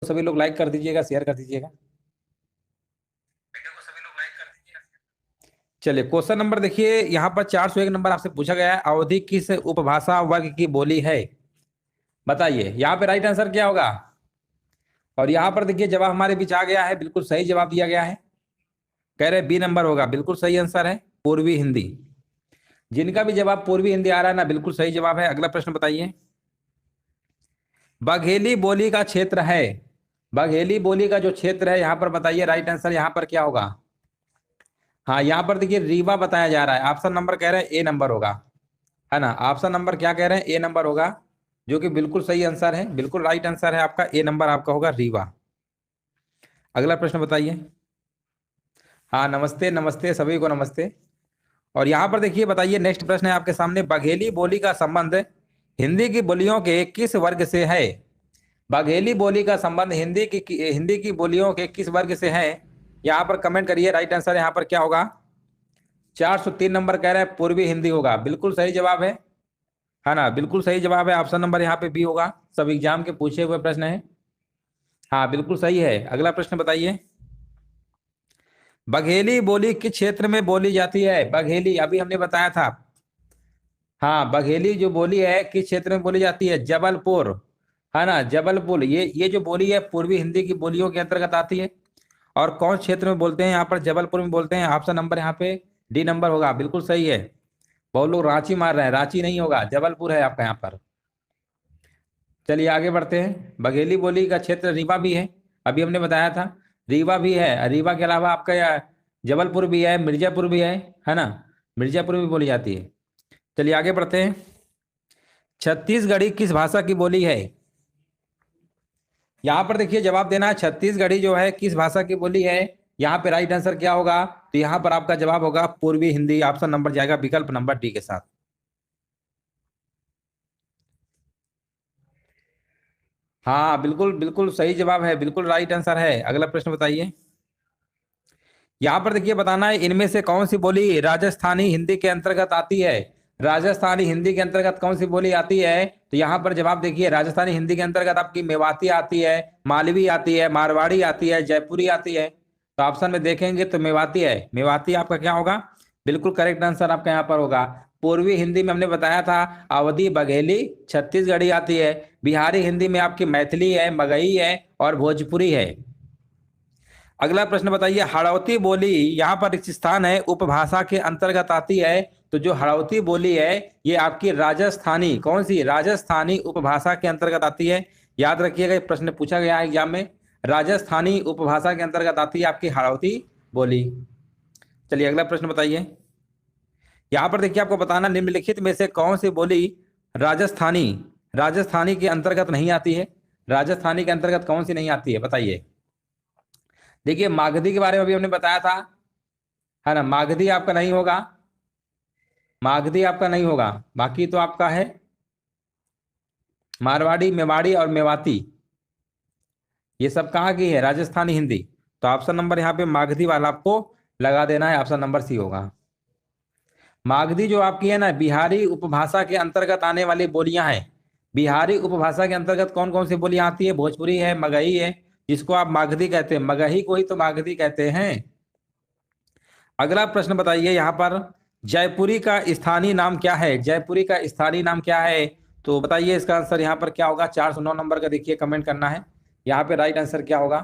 सभी लोग लाइक कर दीजिएगा, शेयर कर दीजिएगा। चलिए क्वेश्चन नंबर देखिए, यहाँ पर 401 नंबर आपसे पूछा गया है, अवधि किस उपभाषा वर्ग की बोली है? बताइए यहाँ पे राइट आंसर क्या होगा। और यहाँ पर देखिए जवाब हमारे बीच आ गया है, बिल्कुल सही जवाब दिया गया है। कह रहे बी नंबर होगा, बिल्कुल सही आंसर है पूर्वी हिंदी। जिनका भी जवाब पूर्वी हिंदी आ रहा है ना, बिल्कुल सही जवाब है। अगला प्रश्न बताइए। बघेली बोली का क्षेत्र है, बघेली बोली का जो क्षेत्र है यहाँ पर बताइए राइट आंसर यहाँ पर क्या होगा। हाँ यहाँ पर देखिए रीवा बताया जा रहा है, ऑप्शन नंबर कह रहे हैं ए नंबर होगा, है ना। ऑप्शन नंबर क्या कह रहे हैं, ए नंबर होगा, जो कि बिल्कुल सही आंसर है, बिल्कुल राइट आंसर है आपका, ए नंबर आपका होगा रीवा। अगला प्रश्न बताइए। हाँ नमस्ते नमस्ते सभी को नमस्ते। और यहाँ पर देखिए बताइए, नेक्स्ट प्रश्न है आपके सामने, बघेली बोली का संबंध हिंदी की बोलियों के किस वर्ग से है? बघेली बोली का संबंध हिंदी की बोलियों के किस वर्ग से है? यहाँ पर कमेंट करिए, राइट आंसर यहाँ पर क्या होगा। 403 नंबर कह रहा है पूर्वी हिंदी होगा, बिल्कुल सही जवाब है ना, बिल्कुल सही जवाब है। ऑप्शन नंबर यहाँ पे बी होगा, सब एग्जाम के पूछे हुए प्रश्न है। हाँ बिल्कुल सही है। अगला प्रश्न बताइए। बघेली बोली किस क्षेत्र में बोली जाती है? बघेली अभी हमने बताया था। हाँ बघेली जो बोली है किस क्षेत्र में बोली जाती है? जबलपुर, है ना, जबलपुर। ये जो बोली है पूर्वी हिंदी की बोलियों के अंतर्गत आती है। और कौन क्षेत्र में बोलते हैं? यहाँ पर जबलपुर में बोलते हैं। ऑप्शन नंबर यहाँ पे डी नंबर होगा, बिल्कुल सही है। बहुत लोग रांची मार रहे हैं, रांची नहीं होगा, जबलपुर है आपका यहाँ पर। चलिए आगे बढ़ते हैं। बघेली बोली का क्षेत्र रीवा भी है, अभी हमने बताया था, रीवा भी है। रीवा के अलावा आपका जबलपुर भी है, मिर्जापुर भी है ना, मिर्जापुर में भी बोली जाती है। चलिए आगे बढ़ते हैं। छत्तीसगढ़ी किस भाषा की बोली है? यहाँ पर देखिए जवाब देना है, छत्तीसगढ़ी जो है किस भाषा की बोली है। यहाँ पे राइट आंसर क्या होगा, तो यहाँ पर आपका जवाब होगा पूर्वी हिंदी। ऑप्शन नंबर जाएगा विकल्प नंबर डी के साथ। हाँ बिल्कुल बिल्कुल सही जवाब है, बिल्कुल राइट आंसर है। अगला प्रश्न बताइए। यहाँ पर देखिए बताना है, इनमें से कौन सी बोली राजस्थानी हिंदी के अंतर्गत आती है? राजस्थानी हिंदी के अंतर्गत कौन सी बोली आती है? तो यहाँ पर जवाब देखिए, राजस्थानी हिंदी के अंतर्गत आपकी मेवाती आती है, मालवी आती है, मारवाड़ी आती है, जयपुरी आती है। तो ऑप्शन में देखेंगे तो मेवाती है, मेवाती आपका क्या होगा, बिल्कुल करेक्ट आंसर आपका यहाँ पर होगा। पूर्वी हिंदी में हमने बताया था अवधी, बघेली, छत्तीसगढ़ी आती है। बिहारी हिंदी में आपकी मैथिली है, मगही है और भोजपुरी है। अगला प्रश्न बताइए, हड़ौती बोली यहाँ पर एक स्थान है, उपभाषा के अंतर्गत आती है। तो जो हड़ौती बोली है ये आपकी राजस्थानी, कौन सी, राजस्थानी उपभाषा के अंतर्गत आती है। याद रखिएगा, ये प्रश्न पूछा गया है एग्जाम में, राजस्थानी उपभाषा के अंतर्गत आती है आपकी हड़ौती बोली। चलिए अगला प्रश्न बताइए। यहाँ पर देखिए आपको बताना, निम्नलिखित में से कौन सी बोली राजस्थानी राजस्थानी के अंतर्गत नहीं आती है? राजस्थानी के अंतर्गत कौन सी नहीं आती है बताइए। देखिए मागधी के बारे में भी हमने बताया था, है ना, मागधी आपका नहीं होगा, मागधी आपका नहीं होगा। बाकी तो आपका है मारवाड़ी, मेवाड़ी और मेवाती, ये सब कहाँ की है, राजस्थानी हिंदी। तो ऑप्शन नंबर यहाँ पे मागधी वाला आपको लगा देना है, ऑप्शन नंबर सी होगा। मागधी जो आपकी है ना, बिहारी उपभाषा के अंतर्गत आने वाली बोलियां हैं। बिहारी उपभाषा के अंतर्गत कौन कौन सी बोलियां आती है? भोजपुरी है, मगही है, जिसको आप मागधी कहते हैं, मगही को ही तो मागधी कहते हैं। अगला प्रश्न बताइए यहाँ पर, जयपुरी का स्थानीय नाम क्या है? जयपुरी का स्थानीय नाम क्या है? तो बताइए इसका आंसर यहाँ पर क्या होगा। 409 नंबर का देखिए कमेंट करना है, यहाँ पे राइट आंसर क्या होगा।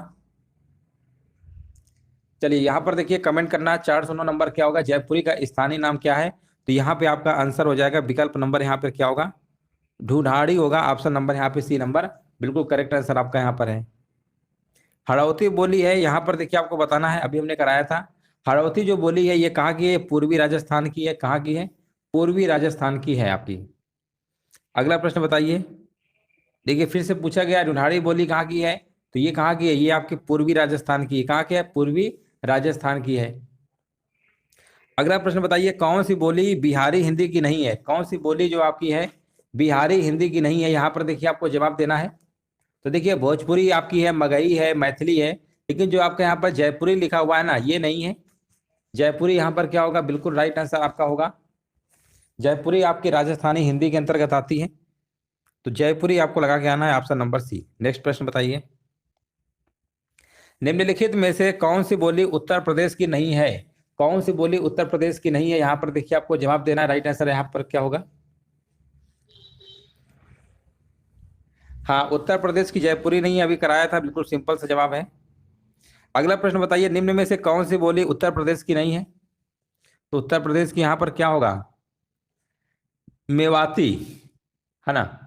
चलिए यहाँ पर देखिए कमेंट करना है, 409 नंबर क्या होगा, जयपुरी का स्थानीय नाम क्या है। तो यहाँ पे आपका आंसर हो जाएगा विकल्प नंबर यहाँ पे क्या होगा, ढूढ़ाड़ी होगा। ऑप्शन नंबर यहाँ पे सी नंबर बिल्कुल करेक्ट आंसर आपका यहाँ पर है। हड़ौती बोली है, यहाँ पर देखिए आपको बताना है, अभी हमने कराया था। हड़ौती जो बोली है ये कहाँ की है? पूर्वी राजस्थान की है। कहाँ की है? पूर्वी राजस्थान की है आपकी। अगला प्रश्न बताइए। देखिए फिर से पूछा गया ढूंढाड़ी बोली कहाँ की है, तो ये कहाँ की है, ये आपकी पूर्वी राजस्थान की है। कहाँ की है? पूर्वी राजस्थान की है। अगला प्रश्न बताइए, कौन सी बोली बिहारी हिंदी की नहीं है? कौन सी बोली जो आपकी है बिहारी हिंदी की नहीं है? यहाँ पर देखिए आपको जवाब देना है। तो देखिए भोजपुरी आपकी है, मगही है, मैथिली है, लेकिन जो आपका यहाँ पर जयपुरी लिखा हुआ है ना, ये नहीं है। जयपुरी यहाँ पर क्या होगा, बिल्कुल राइट आंसर आपका होगा। जयपुरी आपकी राजस्थानी हिंदी के अंतर्गत आती है, तो जयपुरी आपको लगा के आना है, ऑप्शन नंबर सी। नेक्स्ट प्रश्न बताइए। निम्नलिखित में से कौन सी बोली उत्तर प्रदेश की नहीं है? कौन सी बोली उत्तर प्रदेश की नहीं है? यहाँ पर देखिए आपको जवाब देना है। राइट आंसर यहाँ पर क्या होगा? हाँ, उत्तर प्रदेश की जयपुरी नहीं है, अभी कराया था, बिल्कुल सिंपल सा जवाब है। अगला प्रश्न बताइए, निम्न में से कौन सी बोली उत्तर प्रदेश की नहीं है? तो उत्तर प्रदेश की यहाँ पर क्या होगा? मेवाती, है ना?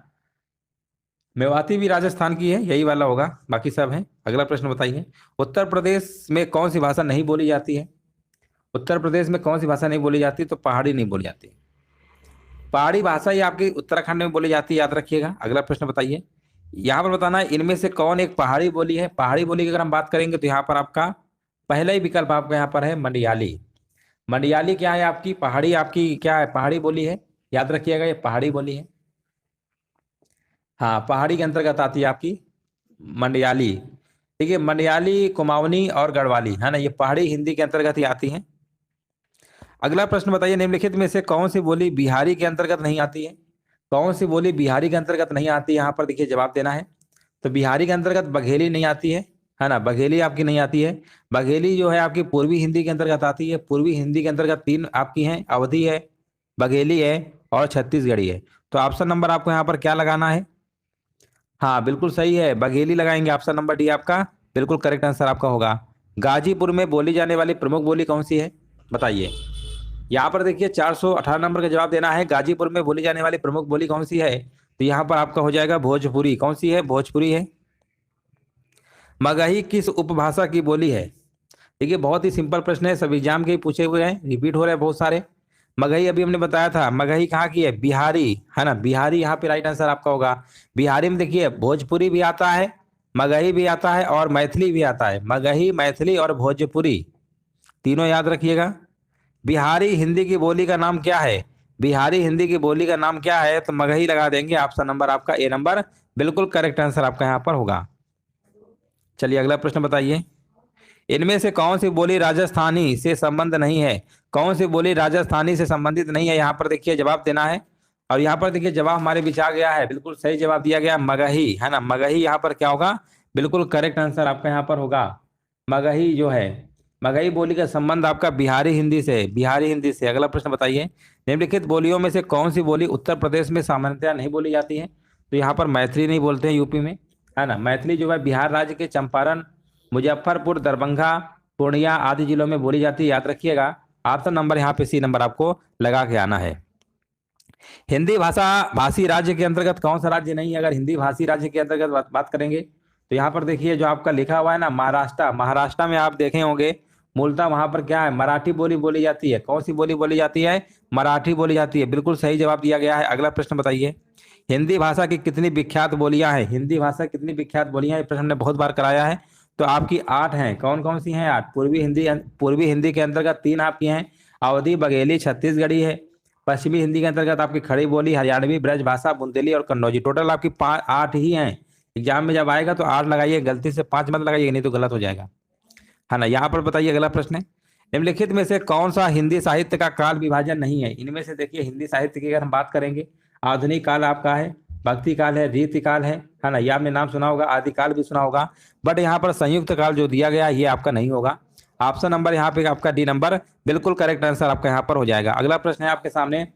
मेवाती भी राजस्थान की है, यही वाला होगा, बाकी सब है। अगला प्रश्न बताइए, उत्तर प्रदेश में कौन सी भाषा नहीं बोली जाती है? उत्तर प्रदेश में कौन सी भाषा नहीं बोली जाती? तो पहाड़ी नहीं बोली जाती। पहाड़ी भाषा ही आपकी उत्तराखंड में बोली जाती है, याद रखिएगा। अगला प्रश्न बताइए, यहाँ पर बताना है इनमें से कौन एक पहाड़ी बोली है? पहाड़ी बोली की अगर हम बात करेंगे तो यहाँ पर आपका पहला ही विकल्प आपका यहाँ पर है मंडियाली। मंडियाली क्या है? आपकी पहाड़ी, आपकी क्या है? पहाड़ी बोली है, याद रखिएगा, ये पहाड़ी बोली है। हाँ, पहाड़ी के अंतर्गत आती है आपकी मंडियाली। ठीक है, मंडियाली, कुमाऊनी और गढ़वाली, है ना, ये पहाड़ी हिंदी के अंतर्गत ही आती हैं। अगला प्रश्न बताइए, निम्नलिखित में से कौन सी बोली बिहारी के अंतर्गत नहीं आती है? कौन सी बोली बिहारी के अंतर्गत नहीं आती है? यहाँ पर देखिए जवाब देना है। तो बिहारी के अंतर्गत बघेली नहीं आती है ना, बघेली आपकी नहीं आती है। बघेली जो है आपकी पूर्वी हिंदी के अंतर्गत आती है। पूर्वी हिंदी के अंतर्गत तीन आपकी हैं, अवधी है, बघेली है और छत्तीसगढ़ी है। तो ऑप्शन नंबर आपको यहाँ पर क्या लगाना है? हाँ, बिल्कुल सही है, बघेली लगाएंगे। ऑप्शन नंबर डी आपका बिल्कुल करेक्ट आंसर आपका होगा। गाजीपुर में बोली जाने वाली प्रमुख बोली कौन सी है? बताइए। यहाँ पर देखिए 418 नंबर का जवाब देना है। गाजीपुर में बोली जाने वाली प्रमुख बोली कौन सी है? तो यहाँ पर आपका हो जाएगा भोजपुरी। कौन सी है? भोजपुरी है। मगही किस उपभाषा की बोली है? देखिए बहुत ही सिंपल प्रश्न है, सब एग्जाम के ही पूछे हुए हैं, रिपीट हो रहे हैं बहुत सारे। मगही अभी हमने बताया था, मगही कहाँ की है? बिहारी, है ना, बिहारी यहाँ पे राइट आंसर आपका होगा। बिहारी में देखिए भोजपुरी भी आता है, मगही भी आता है और मैथिली भी आता है। मगही, मैथिली और भोजपुरी तीनों याद रखिएगा। बिहारी हिंदी की बोली का नाम क्या है? बिहारी हिंदी की बोली का नाम क्या है? तो मगही लगा देंगे। ऑप्शन नंबर आपका ए नंबर बिल्कुल करेक्ट आंसर आपका यहाँ पर होगा। चलिए अगला प्रश्न बताइए, इनमें से कौन सी बोली राजस्थानी से संबंध नहीं है? कौन सी बोली राजस्थानी से संबंधित नहीं है? यहाँ पर देखिए जवाब देना है। और यहाँ पर देखिए जवाब हमारे बीच आ गया है, बिल्कुल सही जवाब दिया गया, मगही, है ना, मगही यहाँ पर क्या होगा? बिल्कुल करेक्ट आंसर आपका यहाँ पर होगा। मगही जो है, मगही बोली का संबंध आपका बिहारी हिंदी से, बिहारी हिंदी से। अगला प्रश्न बताइए, निम्नलिखित बोलियों में से कौन सी बोली उत्तर प्रदेश में सामान्यतया नहीं बोली जाती है? तो यहाँ पर मैथिली नहीं बोलते हैं यूपी में, है ना। मैथिली जो है बिहार राज्य के चंपारण, मुजफ्फरपुर, दरभंगा, पूर्णिया आदि जिलों में बोली जाती है, याद रखिएगा। ऑप्शन नंबर यहाँ पे सी नंबर आपको लगा के आना है। हिंदी भाषा भाषी राज्य के अंतर्गत कौन सा राज्य नहीं है? अगर हिंदी भाषी राज्य के अंतर्गत बात करेंगे तो यहाँ पर देखिए जो आपका लिखा हुआ है ना, महाराष्ट्र। महाराष्ट्र में आप देखे होंगे मूलतः वहां पर क्या है? मराठी बोली बोली जाती है। कौन सी बोली बोली जाती है? मराठी बोली जाती है, बिल्कुल सही जवाब दिया गया है। अगला प्रश्न बताइए, हिंदी भाषा की कितनी विख्यात बोलियां हैं? हिंदी भाषा की कितनी विख्यात बोलियां? ये प्रश्न हमने बहुत बार कराया है। तो आपकी 8 हैं। कौन कौन सी हैं? 8। पूर्वी हिंदी के अंतर्गत 3 आपकी हैं, अवधी, बघेली, छत्तीसगढ़ी है। पश्चिमी हिंदी के अंतर्गत आपकी खड़ी बोली, हरियाणवी, ब्रजभाषा, बुंदेली और कन्नौजी। टोटल आपकी 8 ही हैं। एग्जाम में जब आएगा तो 8 लगाइए, गलती से 5 मत लगाइए, नहीं तो गलत हो जाएगा, है ना। यहाँ पर बताइए अगला प्रश्न है, निम्नलिखित में से कौन सा हिंदी साहित्य का काल विभाजन नहीं है? इनमें से देखिए हिंदी साहित्य की अगर हम बात करेंगे, आधुनिक काल आपका है, भक्ति काल है, रीति काल है ना, ये आपने नाम सुना होगा, आदि काल भी सुना होगा। बट यहाँ पर संयुक्त काल जो दिया गया ये आपका नहीं होगा। ऑप्शन नंबर यहाँ पे आपका डी नंबर बिल्कुल करेक्ट आंसर आपका यहाँ पर हो जाएगा। अगला प्रश्न है आपके सामने,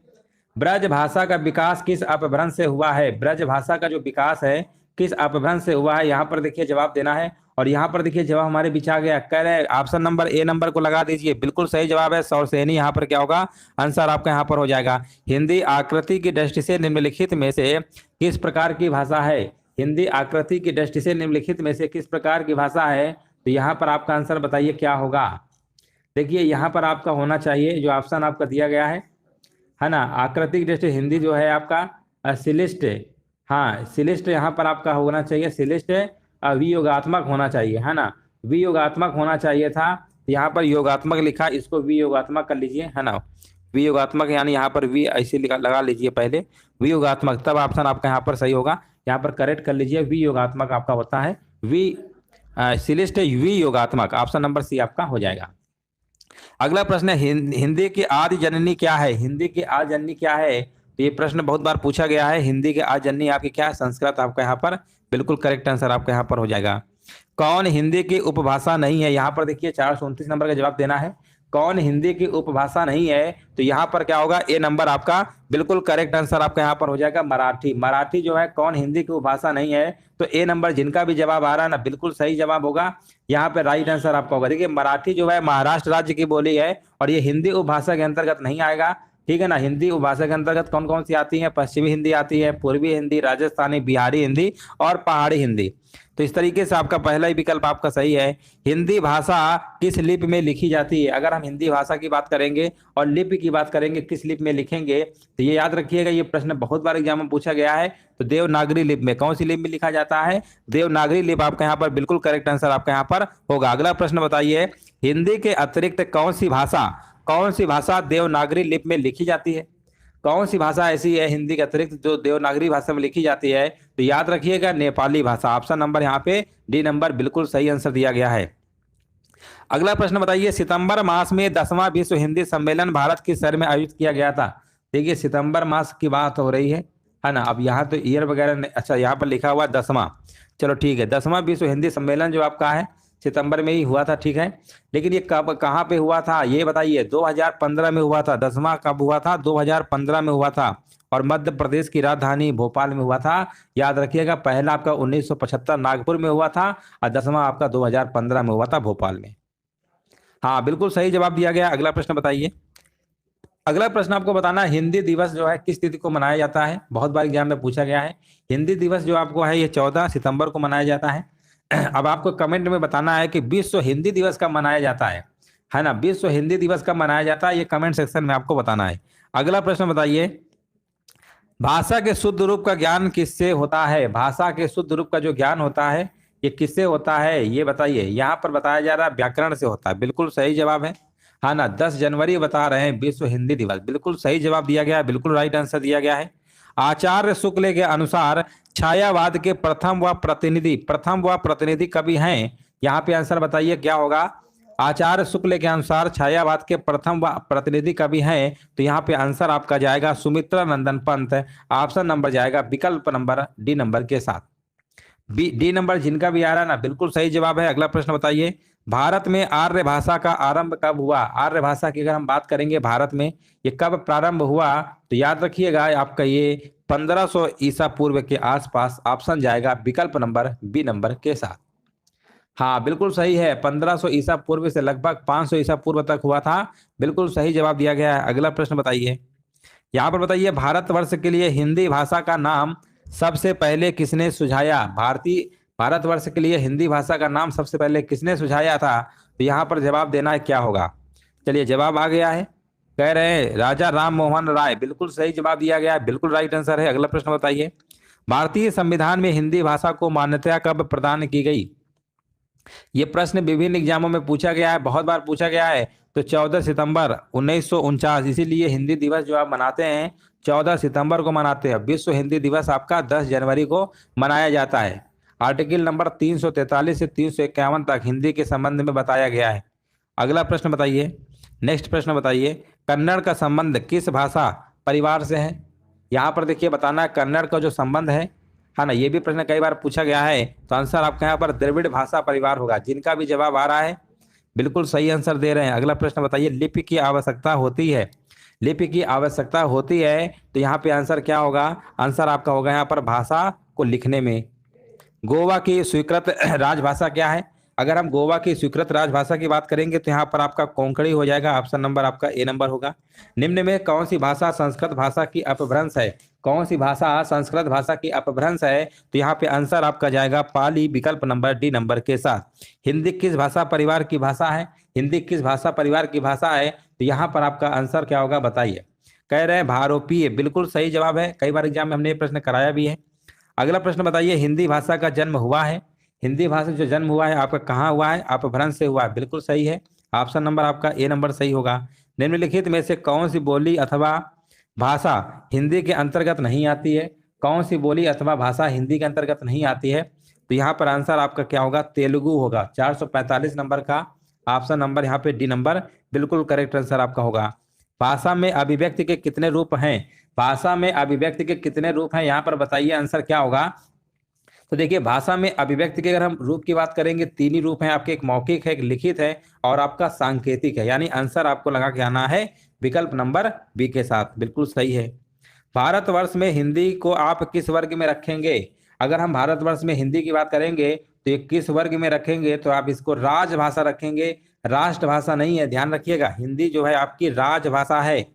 ब्रज भाषा का विकास किस अपभ्रंश से हुआ है? ब्रज भाषा का जो विकास है किस अपभ्रंश से हुआ है? यहाँ पर देखिए जवाब देना है। और यहाँ पर देखिए जवाब हमारे बीच आ गया, कह रहे ऑप्शन नंबर ए नंबर को लगा दीजिए, बिल्कुल सही जवाब है, सौरसेनी। यहाँ पर क्या होगा? आंसर आपका यहाँ पर हो जाएगा। हिंदी आकृति की दृष्टि से निम्नलिखित में से किस प्रकार की भाषा है? हिंदी आकृति की दृष्टि से निम्नलिखित में से किस प्रकार की भाषा है? तो यहाँ पर आपका आंसर बताइए क्या होगा? देखिए यहाँ पर आपका होना चाहिए जो ऑप्शन आपका दिया गया है ना, आकृतिक दृष्टि हिंदी जो है आपका शिलिष्ट, हाँ शिलिष्ट यहाँ पर आपका होना चाहिए, शिलिष्ट वियोगात्मक होना चाहिए, है ना, वियोगात्मक होना चाहिए था। यहाँ पर योगात्मक लिखा, इसको वियोगात्मक कर लीजिए, है ना, वियोगात्मक यानी यहाँ पर वी ऐसे लगा लीजिए पहले, वियोगात्मक, तब ऑप्शन आपका यहाँ पर सही होगा। यहाँ पर करेक्ट कर लीजिए, वियोगात्मक आपका होता है, शिलिष्ट वियोगात्मक। ऑप्शन नंबर सी आपका हो जाएगा। अगला प्रश्न है, हिंदी की आदि जननी क्या है? हिंदी की आदि जननी क्या है? तो ये प्रश्न बहुत बार पूछा गया है। हिंदी की आदि जननी आपकी क्या है? संस्कृत आपका यहाँ पर बिल्कुल करेक्ट आंसर आपका यहाँ पर हो जाएगा। कौन हिंदी की उपभाषा नहीं है? यहाँ पर देखिए 429 नंबर का जवाब देना है। कौन हिंदी की उपभाषा नहीं है? तो यहाँ पर क्या होगा, ए नंबर आपका बिल्कुल करेक्ट आंसर आपका यहाँ पर हो जाएगा मराठी। मराठी जो है कौन हिंदी की उपभाषा नहीं है, तो ए नंबर जिनका भी जवाब आ रहा है ना बिल्कुल सही जवाब होगा। यहाँ पे राइट आंसर आपका होगा। देखिए मराठी जो है महाराष्ट्र राज्य की बोली है और ये हिंदी उपभाषा के अंतर्गत नहीं आएगा, ठीक है ना। हिंदी उपभाषा के अंतर्गत कौन कौन सी आती है? पश्चिमी हिंदी आती है, पूर्वी हिंदी, राजस्थानी, बिहारी हिंदी और पहाड़ी हिंदी। तो इस तरीके से आपका पहला ही विकल्प आपका सही है। हिंदी भाषा किस लिपि में लिखी जाती है? अगर हम हिंदी भाषा की बात करेंगे और लिपि की बात करेंगे किस लिपि में लिखेंगे, तो ये याद रखिएगा, ये प्रश्न बहुत बार एग्जाम में पूछा गया है। तो देवनागरी लिपि में, कौन सी लिपि में लिखा जाता है? देवनागरी लिपि आपका यहाँ पर बिल्कुल करेक्ट आंसर आपका यहाँ पर होगा। अगला प्रश्न बताइए, हिंदी के अतिरिक्त कौन सी भाषा देवनागरी लिपि में लिखी जाती है? कौन सी भाषा ऐसी है हिंदी के अतिरिक्त जो देवनागरी भाषा में लिखी जाती है? तो याद रखिएगा नेपाली भाषा। ऑप्शन नंबर यहाँ पे डी नंबर बिल्कुल सही आंसर दिया गया है। अगला प्रश्न बताइए, सितंबर मास में 10वां विश्व हिंदी सम्मेलन भारत किस शहर में आयोजित किया गया था? देखिए सितंबर मास की बात हो रही है ना। अब यहाँ तो ईयर वगैरह अच्छा यहाँ पर लिखा हुआ 10वां, चलो ठीक है। 10वां विश्व हिंदी सम्मेलन जो आपका है सितंबर में ही हुआ था, ठीक है। लेकिन ये कब कहाँ पे हुआ था ये बताइए? 2015 में हुआ था। 10वां कब हुआ था? 2015 में हुआ था और मध्य प्रदेश की राजधानी भोपाल में हुआ था। याद रखिएगा, पहला आपका 1975 नागपुर में हुआ था और 10वां आपका 2015 में हुआ था भोपाल में। हाँ बिल्कुल सही जवाब दिया गया। अगला प्रश्न बताइए। अगला प्रश्न आपको बताना है, हिंदी दिवस जो है किस तिथि को मनाया जाता है? बहुत बार एग्जाम में पूछा गया है। हिंदी दिवस जो आपको है ये 14 सितंबर को मनाया जाता है। अब आपको कमेंट में बताना है कि विश्व हिंदी दिवस कब मनाया जाता है ना। विश्व हिंदी दिवस कब मनाया जाता है ये कमेंट सेक्शन में आपको बताना है। अगला प्रश्न बताइए, भाषा के शुद्ध रूप का ज्ञान किससे होता है? भाषा के शुद्ध रूप का जो ज्ञान होता है ये किससे होता है ये बताइए? यहाँ पर बताया जा रहा है व्याकरण से होता है। बिल्कुल सही जवाब है ना। 10 जनवरी बता रहे हैं विश्व हिंदी दिवस, बिल्कुल सही जवाब दिया गया है, बिल्कुल राइट आंसर दिया गया है। आचार्य शुक्ल के अनुसार छायावाद के प्रथम व प्रतिनिधि कवि हैं? यहाँ पे आंसर बताइए क्या होगा? आचार्य शुक्ल के अनुसार छायावाद के प्रथम व प्रतिनिधि कवि हैं, तो यहाँ पे आंसर आपका जाएगा सुमित्रा नंदन पंत। ऑप्शन नंबर जाएगा विकल्प नंबर डी नंबर के साथ। डी नंबर जिनका भी आ रहा है ना बिल्कुल सही जवाब है। अगला प्रश्न बताइए, भारत में आर्य भाषा का आरंभ कब हुआ? आर्य भाषा की अगर हम बात करेंगे भारत में ये कब प्रारंभ हुआ, तो याद रखिएगा आपका ये 1500 ईसा पूर्व के आसपास। ऑप्शन जाएगा विकल्प नंबर बी नंबर के साथ। हाँ बिल्कुल सही है, 1500 ईसा पूर्व से लगभग 500 ईसा पूर्व तक हुआ था। बिल्कुल सही जवाब दिया गया है। अगला प्रश्न बताइए, यहाँ पर बताइए, भारतवर्ष के लिए हिंदी भाषा का नाम सबसे पहले किसने सुझाया? भारतवर्ष के लिए हिंदी भाषा का नाम सबसे पहले किसने सुझाया था? तो यहाँ पर जवाब देना है क्या होगा? चलिए जवाब आ गया है, कह रहे हैं राजा राम मोहन राय। बिल्कुल सही जवाब दिया गया है, बिल्कुल राइट आंसर है। अगला प्रश्न बताइए, भारतीय संविधान में हिंदी भाषा को मान्यता कब प्रदान की गई? ये प्रश्न विभिन्न एग्जामों में पूछा गया है, बहुत बार पूछा गया है। तो 14 सितंबर 1949, इसीलिए हिंदी दिवस जो आप मनाते हैं 14 सितंबर को मनाते हैं। विश्व हिंदी दिवस आपका 10 जनवरी को मनाया जाता है। आर्टिकल नंबर 343 से 351 तक हिंदी के संबंध में बताया गया है। अगला प्रश्न बताइए, नेक्स्ट प्रश्न बताइए, कन्नड़ का संबंध किस भाषा परिवार से है? यहाँ पर देखिए बताना है कन्नड़ का जो संबंध है ना। ये भी प्रश्न कई बार पूछा गया है, तो आंसर आपका यहाँ पर द्रविड़ भाषा परिवार होगा। जिनका भी जवाब आ रहा है बिल्कुल सही आंसर दे रहे हैं। अगला प्रश्न बताइए, लिपि की आवश्यकता होती है? लिपि की आवश्यकता होती है, तो यहाँ पे आंसर क्या होगा? आंसर आपका होगा यहाँ पर भाषा को लिखने में। गोवा की स्वीकृत राजभाषा क्या है? अगर हम गोवा की स्वीकृत राजभाषा की बात करेंगे तो यहाँ पर आपका कोंकणी हो जाएगा। ऑप्शन नंबर आपका ए नंबर होगा। निम्न में कौन सी भाषा संस्कृत भाषा की अपभ्रंश है? कौन सी भाषा संस्कृत भाषा की अपभ्रंश है? तो यहाँ पे आंसर आपका जाएगा पाली, विकल्प नंबर डी नंबर के साथ। हिंदी किस भाषा परिवार की भाषा है? हिंदी किस भाषा परिवार की भाषा है? तो यहाँ पर आपका आंसर क्या होगा बताइए? कह रहे हैं भारोपीय, बिल्कुल सही जवाब है। कई बार एग्जाम में हमने ये प्रश्न कराया भी है। अगला प्रश्न बताइए, हिंदी भाषा का जन्म हुआ है? हिंदी भाषा जो जन्म हुआ है आपका कहाँ हुआ है? अपभ्रंश से हुआ है, बिल्कुल सही है। ऑप्शन नंबर आपका ए नंबर सही होगा। निम्नलिखित में से कौन सी बोली अथवा भाषा हिंदी के अंतर्गत नहीं आती है? कौन सी बोली अथवा भाषा हिंदी के अंतर्गत नहीं आती है? तो यहाँ पर आंसर आपका क्या होगा? तेलुगु होगा। 445 नंबर का ऑप्शन नंबर यहाँ पे डी नंबर बिल्कुल करेक्ट आंसर आपका होगा। भाषा में अभिव्यक्ति के कितने रूप हैं? भाषा में अभिव्यक्ति के कितने रूप हैं यहाँ पर बताइए, आंसर क्या होगा? तो देखिए भाषा में अभिव्यक्ति के अगर हम रूप की बात करेंगे, तीन ही रूप हैं आपके, एक मौखिक है, एक लिखित है और आपका सांकेतिक है। यानी आंसर आपको लगा के आना है विकल्प नंबर बी के साथ, बिल्कुल सही है। भारतवर्ष में हिंदी को आप किस वर्ग में रखेंगे? अगर हम भारतवर्ष में हिंदी की बात करेंगे तो ये किस वर्ग में रखेंगे? तो आप इसको राजभाषा रखेंगे, राष्ट्रभाषा नहीं है, ध्यान रखिएगा। हिंदी जो है आपकी राजभाषा है।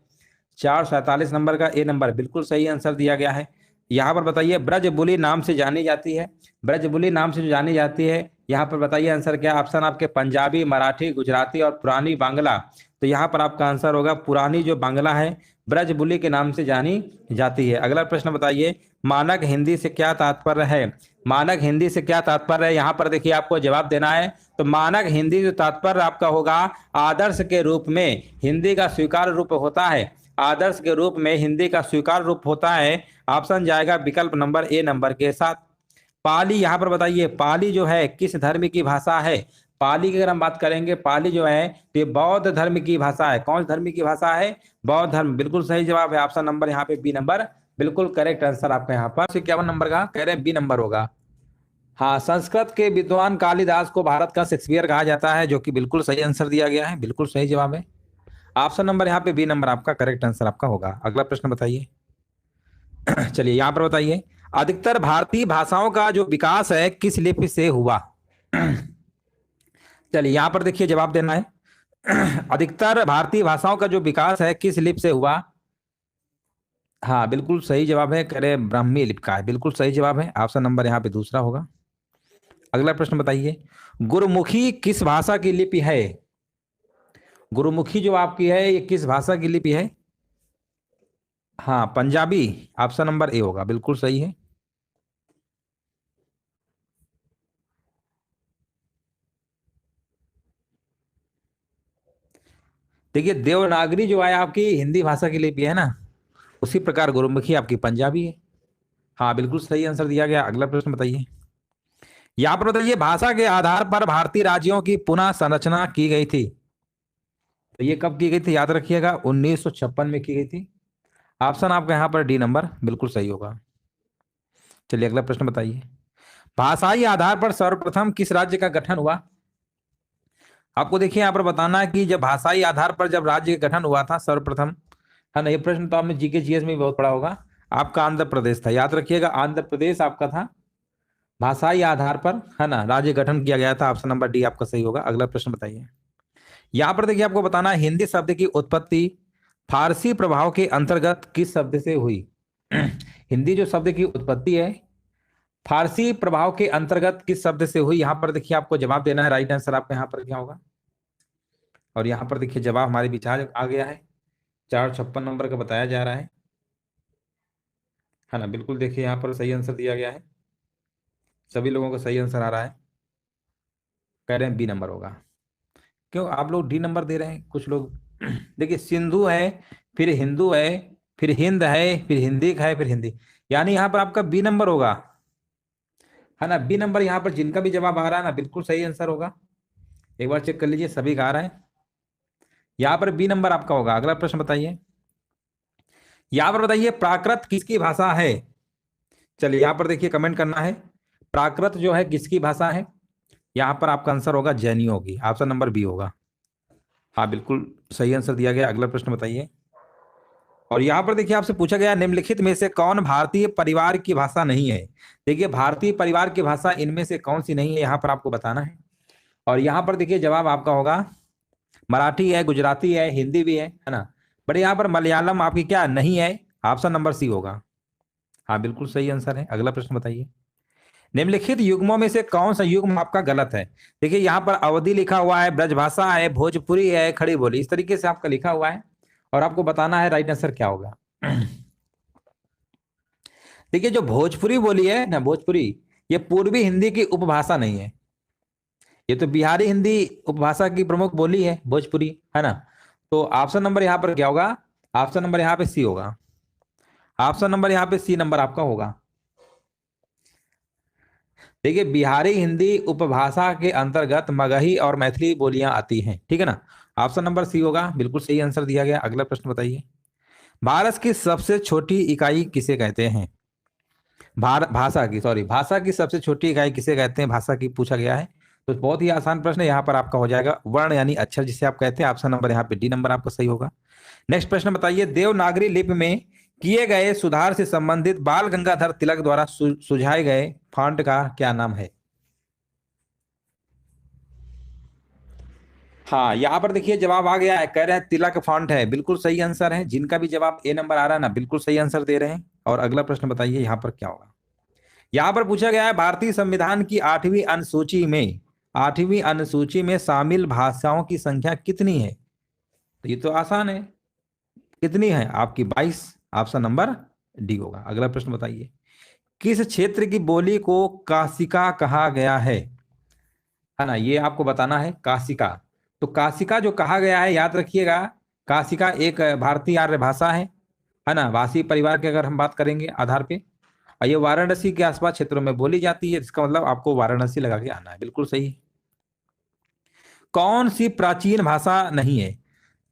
447 नंबर का ए नंबर बिल्कुल सही आंसर दिया गया है। यहाँ पर बताइए ब्रजबुली नाम से जानी जाती है, ब्रजबुली नाम से जो जानी जाती है, यहाँ पर बताइए आंसर क्या? ऑप्शन आपके पंजाबी, मराठी, गुजराती और पुरानी बांग्ला। तो यहाँ पर आपका आंसर होगा पुरानी जो बांग्ला है ब्रजबुली के नाम से जानी जाती है। अगला प्रश्न बताइए मानक हिंदी से क्या तात्पर्य है? मानक हिंदी से क्या तात्पर्य है? यहाँ पर देखिए आपको जवाब देना है। तो मानक हिंदी जो तात्पर्य आपका होगा आदर्श के रूप में हिंदी का स्वीकार रूप होता है, आदर्श के रूप में हिंदी का स्वीकार रूप होता है। ऑप्शन जाएगा विकल्प नंबर ए नंबर के साथ। पाली, यहाँ पर बताइए पाली जो है किस धर्म की भाषा है? पाली की अगर हम बात करेंगे, पाली जो है ये बौद्ध धर्म की भाषा है। कौन धर्म की भाषा है? बौद्ध धर्म, बिल्कुल सही जवाब है। ऑप्शन नंबर यहाँ पे बी नंबर बिल्कुल करेक्ट आंसर आपका यहाँ पर 51 नंबर का कह रहे हैं बी नंबर होगा। हाँ, संस्कृत के विद्वान कालिदास को भारत का शेक्सपियर कहा जाता है, जो कि बिल्कुल सही आंसर दिया गया है, बिल्कुल सही जवाब है। ऑप्शन नंबर यहाँ पे बी नंबर आपका करेक्ट आंसर आपका होगा। अगला प्रश्न बताइए। चलिए यहाँ पर बताइए अधिकतर भारतीय भाषाओं का जो विकास है किस लिपि से हुआ? चलिए यहाँ पर देखिए जवाब देना है। अधिकतर भारतीय भाषाओं का जो विकास है किस लिपि से हुआ? हाँ बिल्कुल सही जवाब है, कह रहे ब्राह्मी लिपि का है, बिल्कुल सही जवाब है। ऑप्शन नंबर यहाँ पे दूसरा होगा। अगला प्रश्न बताइए गुरुमुखी किस भाषा की लिपि है? गुरुमुखी जो आपकी है ये किस भाषा की लिपि है? हाँ पंजाबी, ऑप्शन नंबर ए होगा, बिल्कुल सही है। देखिए देवनागरी जो है आपकी हिंदी भाषा की लिपि है ना, उसी प्रकार गुरुमुखी आपकी पंजाबी है। हाँ बिल्कुल सही आंसर दिया गया। अगला प्रश्न बताइए। यहाँ पर बताइए भाषा के आधार पर भारतीय राज्यों की पुनः संरचना की गई थी। तो ये कब की गई थी? याद रखिएगा 1956 में की गई थी। ऑप्शन आपका यहाँ पर डी नंबर बिल्कुल सही होगा। चलिए अगला प्रश्न बताइए भाषाई आधार पर सर्वप्रथम किस राज्य का गठन हुआ? आपको देखिए यहाँ पर बताना है कि जब भाषाई आधार पर जब राज्य का गठन हुआ था सर्वप्रथम, है ना, ये प्रश्न तो आपने जीके जीएस में भी बहुत पढ़ा होगा। आपका आंध्र प्रदेश था, याद रखिएगा आंध्र प्रदेश आपका था भाषाई आधार पर, है ना, राज्य गठन किया गया था। ऑप्शन नंबर डी आपका सही होगा। अगला प्रश्न बताइए। यहाँ पर देखिए आपको बताना है हिंदी शब्द की उत्पत्ति फारसी प्रभाव के अंतर्गत किस शब्द से हुई? हिंदी जो शब्द की उत्पत्ति है फारसी प्रभाव के अंतर्गत किस शब्द से हुई? यहाँ पर देखिए आपको जवाब देना है। राइट आंसर आपका यहाँ पर क्या होगा? और यहाँ पर देखिए जवाब हमारे विचार आ गया है, 456 नंबर का बताया जा रहा है ना, बिल्कुल देखिए यहाँ पर सही आंसर दिया गया है, सभी लोगों का सही आंसर आ रहा है, कह रहे हैं बी नंबर होगा। क्यों आप लोग डी नंबर दे रहे हैं कुछ लोग? देखिए सिंधु है, फिर हिंदू है, फिर हिंद है, फिर हिंदी है, फिर हिंदी, यानी यहाँ पर आपका बी नंबर होगा, है ना। बी नंबर यहाँ पर जिनका भी जवाब आ रहा है ना बिल्कुल सही आंसर होगा। एक बार चेक कर लीजिए, सभी का आ रहा है, यहाँ पर बी नंबर आपका होगा। अगला प्रश्न बताइए। यहाँ पर बताइए प्राकृत किसकी भाषा है? चलिए यहाँ पर देखिए कमेंट करना है प्राकृत जो है किसकी भाषा है? यहाँ पर आपका आंसर होगा जैनियों की, ऑप्शन नंबर बी होगा। हाँ बिल्कुल सही आंसर दिया गया। अगला प्रश्न बताइए। और यहाँ पर देखिए आपसे पूछा गया निम्नलिखित में से कौन भारतीय परिवार की भाषा नहीं है? देखिए भारतीय परिवार की भाषा इनमें से कौन सी नहीं है, यहाँ पर आपको बताना है। और यहाँ पर देखिए जवाब आपका होगा मराठी है, गुजराती है, हिंदी भी है ना, बट यहाँ पर मलयालम आपकी क्या नहीं है, ऑप्शन नंबर सी होगा। हाँ बिल्कुल सही आंसर है। अगला प्रश्न बताइए। निम्नलिखित युग्मों में से कौन सा युग्म आपका गलत है? देखिए यहाँ पर अवधि लिखा हुआ है, ब्रजभाषा है, भोजपुरी है, खड़ी बोली, इस तरीके से आपका लिखा हुआ है और आपको बताना है राइट आंसर क्या होगा। देखिए जो भोजपुरी बोली है ना, भोजपुरी ये पूर्वी हिंदी की उपभाषा नहीं है, ये तो बिहारी हिंदी उपभाषा की प्रमुख बोली है भोजपुरी, है ना। तो ऑप्शन नंबर यहाँ पर क्या होगा? ऑप्शन नंबर यहाँ पे सी होगा। ऑप्शन नंबर यहाँ पे सी नंबर आपका होगा। देखिए बिहारी हिंदी उपभाषा के अंतर्गत मगही और मैथिली बोलियां आती हैं, ठीक है ना। ऑप्शन नंबर सी होगा, बिल्कुल सही आंसर दिया गया। अगला प्रश्न बताइए। भारत की सबसे छोटी इकाई किसे कहते हैं? भाषा की, सॉरी, भाषा की सबसे छोटी इकाई किसे कहते हैं, भाषा की पूछा गया है। तो बहुत ही आसान प्रश्न है, यहाँ पर आपका हो जाएगा वर्ण यानी अक्षर जिसे आप कहते हैं। ऑप्शन नंबर यहाँ पे डी नंबर आपका सही होगा। नेक्स्ट प्रश्न बताइए, देवनागरी लिपि में किए गए सुधार से संबंधित बाल गंगाधर तिलक द्वारा सुझाए गए फॉन्ट का क्या नाम है। हाँ, यहाँ पर देखिए जवाब आ गया है, कह रहे हैं तिलक फॉन्ट है, बिल्कुल सही आंसर है। जिनका भी जवाब ए नंबर आ रहा है ना, बिल्कुल सही आंसर दे रहे हैं। और अगला प्रश्न बताइए यहाँ पर क्या होगा। यहाँ पर पूछा गया है, भारतीय संविधान की 8वीं अनुसूची में शामिल भाषाओं की संख्या कितनी है। तो ये तो आसान है, कितनी है आपकी 22। ऑप्शन नंबर डी होगा। अगला प्रश्न बताइए, किस क्षेत्र की बोली को काशिका कहा गया है ना, ये आपको बताना है। काशिका, तो काशिका जो कहा गया है, याद रखिएगा, काशिका एक भारतीय आर्य भाषा है ना, वासी परिवार की अगर हम बात करेंगे आधार पे, और ये वाराणसी के आसपास क्षेत्रों में बोली जाती है। इसका मतलब आपको वाराणसी लगा के आना है, बिल्कुल सही। कौन सी प्राचीन भाषा नहीं है,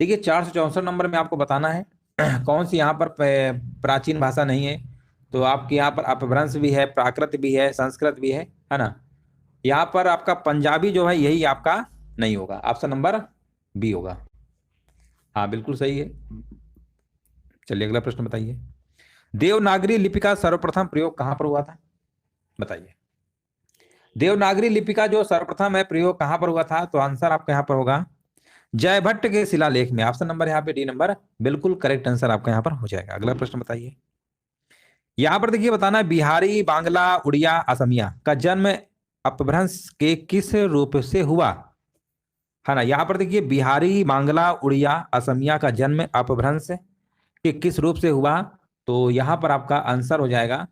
देखिए 464 नंबर में आपको बताना है कौन सी यहाँ पर प्राचीन भाषा नहीं है। तो आपके यहाँ पर अपभ्रंश भी है, प्राकृत भी है, संस्कृत भी है ना। यहाँ पर आपका पंजाबी जो है यही आपका नहीं होगा, ऑप्शन नंबर बी होगा। हाँ बिल्कुल सही है। चलिए अगला प्रश्न बताइए, देवनागरी लिपि का सर्वप्रथम प्रयोग कहाँ पर हुआ था, बताइए। देवनागरी लिपि का जो सर्वप्रथम है प्रयोग कहाँ पर हुआ था, तो आंसर आपका यहाँ पर होगा जयभट्ट के शिलालेख में। ऑप्शन नंबर यहाँ पे डी नंबर बिल्कुल करेक्ट आंसर आपका यहाँ पर हो जाएगा। अगला प्रश्न बताइए, यहाँ पर देखिए बताना है, बिहारी, बांग्ला, उड़िया, असमिया का जन्म अपभ्रंश के किस रूप से हुआ, है ना। यहाँ पर देखिए बिहारी, बांग्ला, उड़िया, असमिया का जन्म अपभ्रंश के किस रूप से हुआ, तो यहाँ पर आपका आंसर हो जाएगा,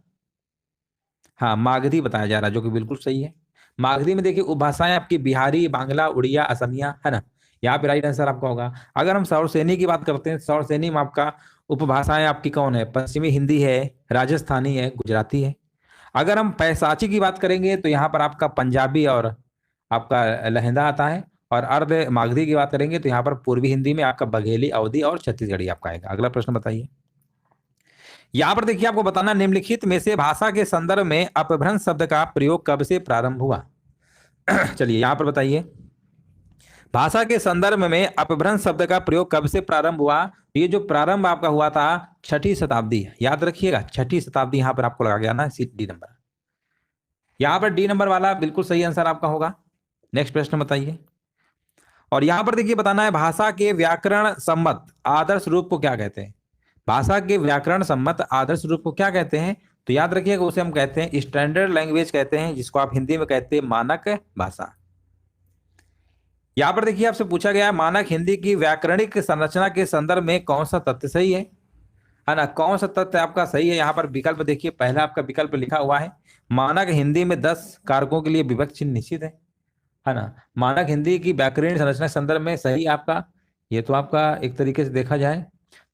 हाँ, मागधी बताया जा रहा है, जो कि बिल्कुल सही है। मागधी में देखिए उपभाषाएं आपकी बिहारी, बांग्ला, उड़िया, असमिया, है ना। यहाँ पे राइट आंसर आपका होगा। अगर हम सौरसेनी की बात करते हैं, सौरसेनी में आपका उपभाषाएं आपकी कौन है, पश्चिमी हिंदी है, राजस्थानी है, गुजराती है। अगर हम पैसाची की बात करेंगे तो यहाँ पर आपका पंजाबी और आपका लहंदा आता है। और अर्ध मागधी की बात करेंगे तो यहाँ पर पूर्वी हिंदी में आपका बघेली, अवधी और छत्तीसगढ़ी आपका आएगा। अगला प्रश्न बताइए, यहाँ पर देखिए आपको बताना, निम्नलिखित में से भाषा के संदर्भ में अपभ्रंश शब्द का प्रयोग कब से प्रारंभ हुआ चलिए यहाँ पर बताइए, भाषा के संदर्भ में अपभ्रंश शब्द का प्रयोग कब से प्रारंभ हुआ। ये जो प्रारंभ आपका हुआ था 6ठी शताब्दी, याद रखिएगा 6ठी शताब्दी, यहाँ पर आपको लगा गया ना डी नंबर। यहाँ पर डी नंबर वाला बिल्कुल सही आंसर आपका होगा। नेक्स्ट प्रश्न बताइए, और यहाँ पर देखिए बताना है, भाषा के व्याकरण सम्मत आदर्श रूप को क्या कहते हैं। भाषा के व्याकरण सम्मत आदर्श रूप को क्या कहते हैं, तो याद रखिएगा उसे हम कहते हैं स्टैंडर्ड लैंग्वेज कहते हैं, जिसको आप हिंदी में कहते हैं मानक भाषा। यहाँ पर देखिए आपसे पूछा गया है, मानक हिंदी की व्याकरणिक संरचना के संदर्भ में कौन सा तथ्य सही है ना, कौन सा तथ्य आपका सही है। यहाँ पर विकल्प देखिए, पहला आपका विकल्प लिखा हुआ है, मानक हिंदी में 10 कारकों के लिए विभक्त चिन्ह निश्चित है ना। मानक हिंदी की व्याकरणिक संरचना के संदर्भ में सही आपका, ये तो आपका एक तरीके से देखा जाए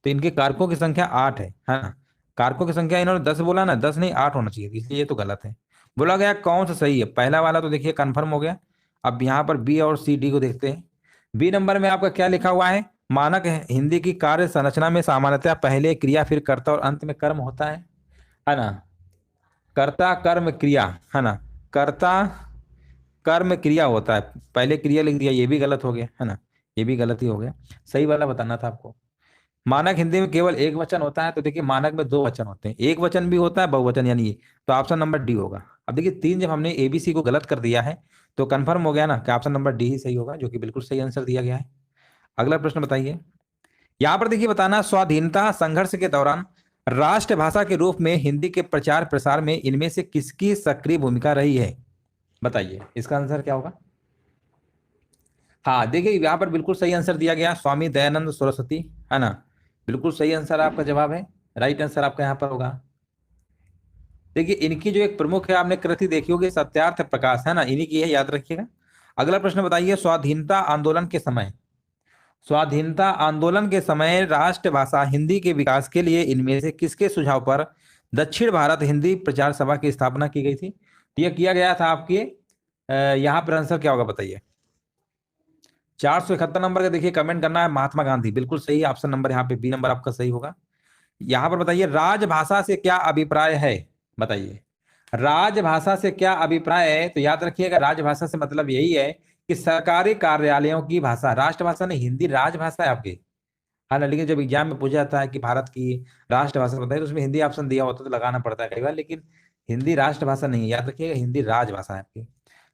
तो इनके कारकों की संख्या 8 है ना। कारकों की संख्या इन्होंने 10 बोला ना, 10 नहीं 8 होना चाहिए, इसलिए ये तो गलत है। बोला गया कौन सा सही है, पहला वाला तो देखिए कंफर्म हो गया। अब यहाँ पर बी और सी डी को देखते हैं। बी नंबर में आपका क्या लिखा हुआ है, मानक हिंदी की कार्य संरचना में सामान्यतः पहले क्रिया फिर कर्ता और अंत में कर्म होता है ना। कर्ता कर्म क्रिया, है ना, कर्ता कर्म क्रिया होता है, पहले क्रिया लिख दिया, ये भी गलत हो गया है ना, ये भी गलत ही हो गया। सही वाला बताना था आपको। मानक हिंदी में केवल एक वचन होता है, तो देखिए मानक में 2 वचन होते हैं, एक वचन भी होता है, बहुवचन यानी ये, तो ऑप्शन नंबर डी होगा। अब देखिए 3 जब हमने एबीसी को गलत कर दिया है तो कंफर्म हो गया ना कि ऑप्शन नंबर डी ही सही होगा, जो कि बिल्कुल सही आंसर दिया गया है। अगला प्रश्न बताइए, यहाँ पर देखिए बताना, स्वाधीनता संघर्ष के दौरान राष्ट्रभाषा के रूप में हिंदी के प्रचार प्रसार में इनमें से किसकी सक्रिय भूमिका रही है, बताइए इसका आंसर क्या होगा। हाँ देखिए यहाँ पर बिल्कुल सही आंसर दिया गया, स्वामी दयानंद सरस्वती, है ना, बिल्कुल सही आंसर आपका जवाब है, राइट आंसर आपका यहाँ पर होगा। देखिए इनकी जो एक प्रमुख है आपने कृति देखी होगी, सत्यार्थ प्रकाश, है ना, इन्हीं की है, याद रखिएगा। अगला प्रश्न बताइए, स्वाधीनता आंदोलन के समय राष्ट्रभाषा हिंदी के विकास के लिए इनमें से किसके सुझाव पर दक्षिण भारत हिंदी प्रचार सभा की स्थापना की गई थी। तो यह किया गया था आपके, यहाँ पर आंसर क्या होगा बताइए। 471 नंबर का देखिए कमेंट करना है, महात्मा गांधी, बिल्कुल सही, ऑप्शन नंबर यहाँ पे बी नंबर आपका सही होगा। यहाँ पर बताइए, राजभाषा से क्या अभिप्राय है, बताइए। राजभाषा से क्या अभिप्राय है? तो याद रखिएगा, राजभाषा से मतलब यही है कि सरकारी कार्यालयों की भाषा। राष्ट्रभाषा नहीं, हिंदी राजभाषा है आपकी। हाँ ना, लेकिन जब एग्जाम में पूछा जाता है कि भारत की राष्ट्रभाषा बताइए तो उसमें हिंदी ऑप्शन दिया होता तो लगाना पड़ता है कई बार, लेकिन हिंदी राष्ट्रभाषा नहीं है, याद रखिएगा, हिंदी राजभाषा है आपकी।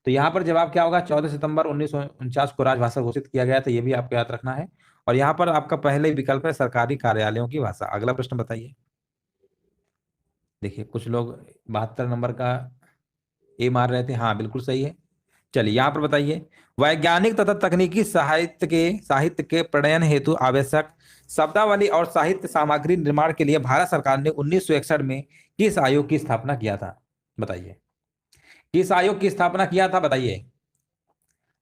तो यहाँ पर जवाब क्या होगा? 14 सितंबर 1949 को राजभाषा घोषित किया गया था, ये भी आपको याद रखना है। और यहाँ पर आपका पहले विकल्प है सरकारी कार्यालयों की भाषा। अगला प्रश्न बताइए। देखिए कुछ लोग 72 नंबर का ए मार रहे थे, हाँ बिल्कुल सही है। चलिए यहाँ पर बताइए, वैज्ञानिक तथा तकनीकी साहित्य के प्रणयन हेतु आवश्यक शब्दावली और साहित्य सामग्री निर्माण के लिए भारत सरकार ने 1961 में किस आयोग की स्थापना किया था? बताइए, किस आयोग की स्थापना किया था, बताइए।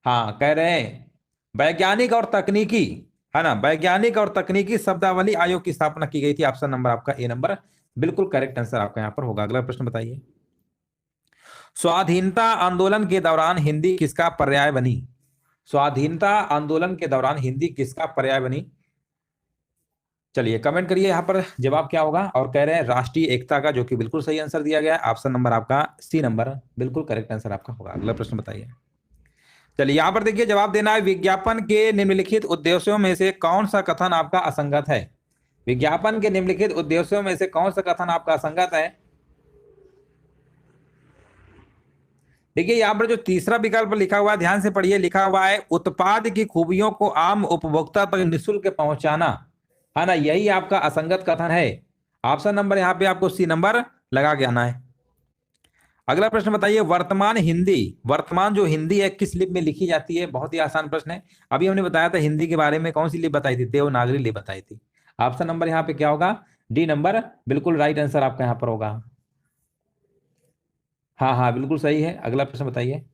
हाँ, कह रहे हैं वैज्ञानिक और तकनीकी, है ना, वैज्ञानिक और तकनीकी शब्दावली आयोग की स्थापना की गई थी। ऑप्शन नंबर आपका ए नंबर बिल्कुल करेक्ट आंसर आपका यहाँ पर होगा। अगला प्रश्न बताइए, स्वाधीनता आंदोलन के दौरान हिंदी किसका पर्याय बनी? स्वाधीनता आंदोलन के दौरान हिंदी किसका पर्याय बनी? चलिए कमेंट करिए यहाँ पर जवाब क्या होगा। और कह रहे हैं राष्ट्रीय एकता का, जो कि बिल्कुल सही आंसर दिया गया है। ऑप्शन नंबर आपका सी नंबर बिल्कुल करेक्ट आंसर आपका होगा। अगला प्रश्न बताइए। चलिए यहाँ पर देखिए जवाब देना है, विज्ञापन के निम्नलिखित उद्देश्यों में से कौन सा कथन आपका असंगत है? विज्ञापन के निम्नलिखित उद्देश्यों में से कौन सा कथन आपका असंगत है? देखिए यहाँ पर जो तीसरा विकल्प लिखा हुआ है, ध्यान से पढ़िए, लिखा हुआ है उत्पाद की खूबियों को आम उपभोक्ता तक निःशुल्क पहुंचाना, है ना, यही आपका असंगत कथन है। ऑप्शन नंबर यहाँ पे आपको सी नंबर लगा के आना है। अगला प्रश्न बताइए, वर्तमान जो हिंदी है किस लिपि में लिखी जाती है? बहुत ही आसान प्रश्न है। अभी हमने बताया था हिंदी के बारे में, कौन सी लिपि बताई थी? देवनागरी लिपि बताई थी। ऑप्शन नंबर यहाँ पे क्या होगा? डी नंबर बिल्कुल राइट आंसर आपका यहाँ पर होगा। हाँ हाँ बिल्कुल सही है। अगला प्रश्न बताइए।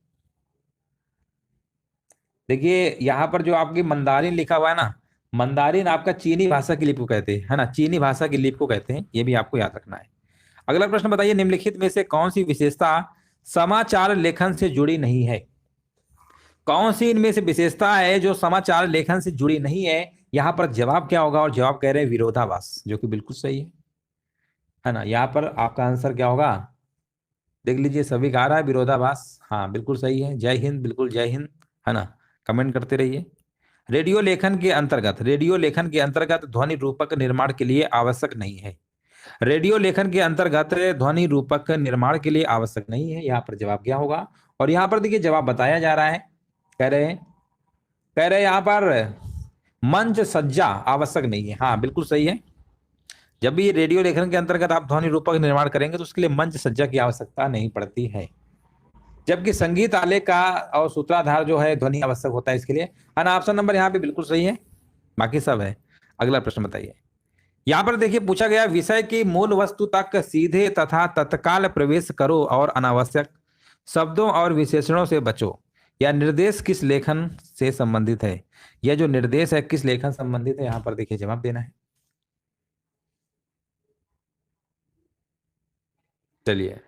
देखिए यहाँ पर जो आपकी मंदारिन लिखा हुआ है ना, मंदारिन आपका चीनी भाषा की लिपि को कहते हैं, है ना, चीनी भाषा की लिपि को कहते हैं, ये भी आपको याद रखना है। अगला प्रश्न बताइए, निम्नलिखित में से कौन सी विशेषता समाचार लेखन से जुड़ी नहीं है? कौन सी इनमें से विशेषता है जो समाचार लेखन से जुड़ी नहीं है? यहाँ पर जवाब क्या होगा? और जवाब कह रहे हैं विरोधाभास, जो कि बिल्कुल सही है ना। यहाँ पर आपका आंसर क्या होगा? देख लीजिए, सभी गा रहा है विरोधाभास, हाँ बिल्कुल सही है। जय हिंद, बिल्कुल जय हिंद, है ना, कमेंट करते रहिए। रेडियो लेखन के अंतर्गत ध्वनि रूपक निर्माण के लिए आवश्यक नहीं है। रेडियो लेखन के अंतर्गत ध्वनि रूपक निर्माण के लिए आवश्यक नहीं है, यहाँ पर जवाब क्या होगा? और यहाँ पर देखिए जवाब बताया जा रहा है, कह रहे हैं यहाँ पर मंच सज्जा आवश्यक नहीं है, हाँ बिल्कुल सही है। जब भी रेडियो लेखन के अंतर्गत आप ध्वनि रूपक निर्माण करेंगे तो उसके लिए मंच सज्जा की आवश्यकता नहीं पड़ती है, जबकि संगीत आलेख का और सूत्राधार जो है ध्वनि आवश्यक होता है इसके लिए, है ना। ऑप्शन नंबर यहाँ पे बिल्कुल सही है, बाकी सब है। अगला प्रश्न बताइए। यहाँ पर देखिए पूछा गया, विषय की मूल वस्तु तक सीधे तथा तत्काल प्रवेश करो और अनावश्यक शब्दों और विशेषणों से बचो। यह निर्देश किस लेखन से संबंधित है? यह जो निर्देश है किस लेखन संबंधित है? यहाँ पर देखिए जवाब देना है। चलिए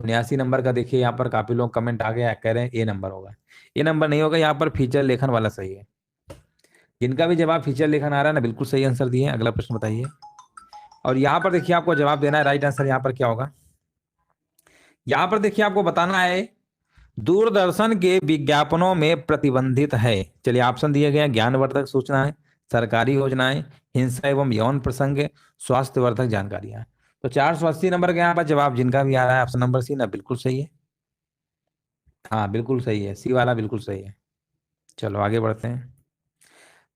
79 नंबर का देखिए, यहाँ पर काफी लोग कमेंट आ गया, कह रहे हैं ए नंबर होगा। ए नंबर नहीं होगा, यहाँ पर फीचर लेखन वाला सही है। जिनका भी जवाब फीचर लेखन आ रहा है ना, बिल्कुल सही आंसर दिए। अगला प्रश्न बताइए। और यहाँ पर देखिए आपको जवाब देना है, राइट आंसर यहाँ पर क्या होगा? यहाँ पर देखिए आपको बताना है, दूरदर्शन के विज्ञापनों में प्रतिबंधित है। चलिए ऑप्शन दिए गए हैं, ज्ञानवर्धक सूचनाएं, सरकारी योजनाएं, हिंसा एवं यौन प्रसंग, स्वास्थ्यवर्धक जानकारियां। तो 480 नंबर का यहाँ पर जवाब जिनका भी आ रहा है, ऑप्शन नंबर सी ना बिल्कुल सही है। हाँ बिल्कुल सही है, सी वाला बिल्कुल सही है। चलो आगे बढ़ते हैं।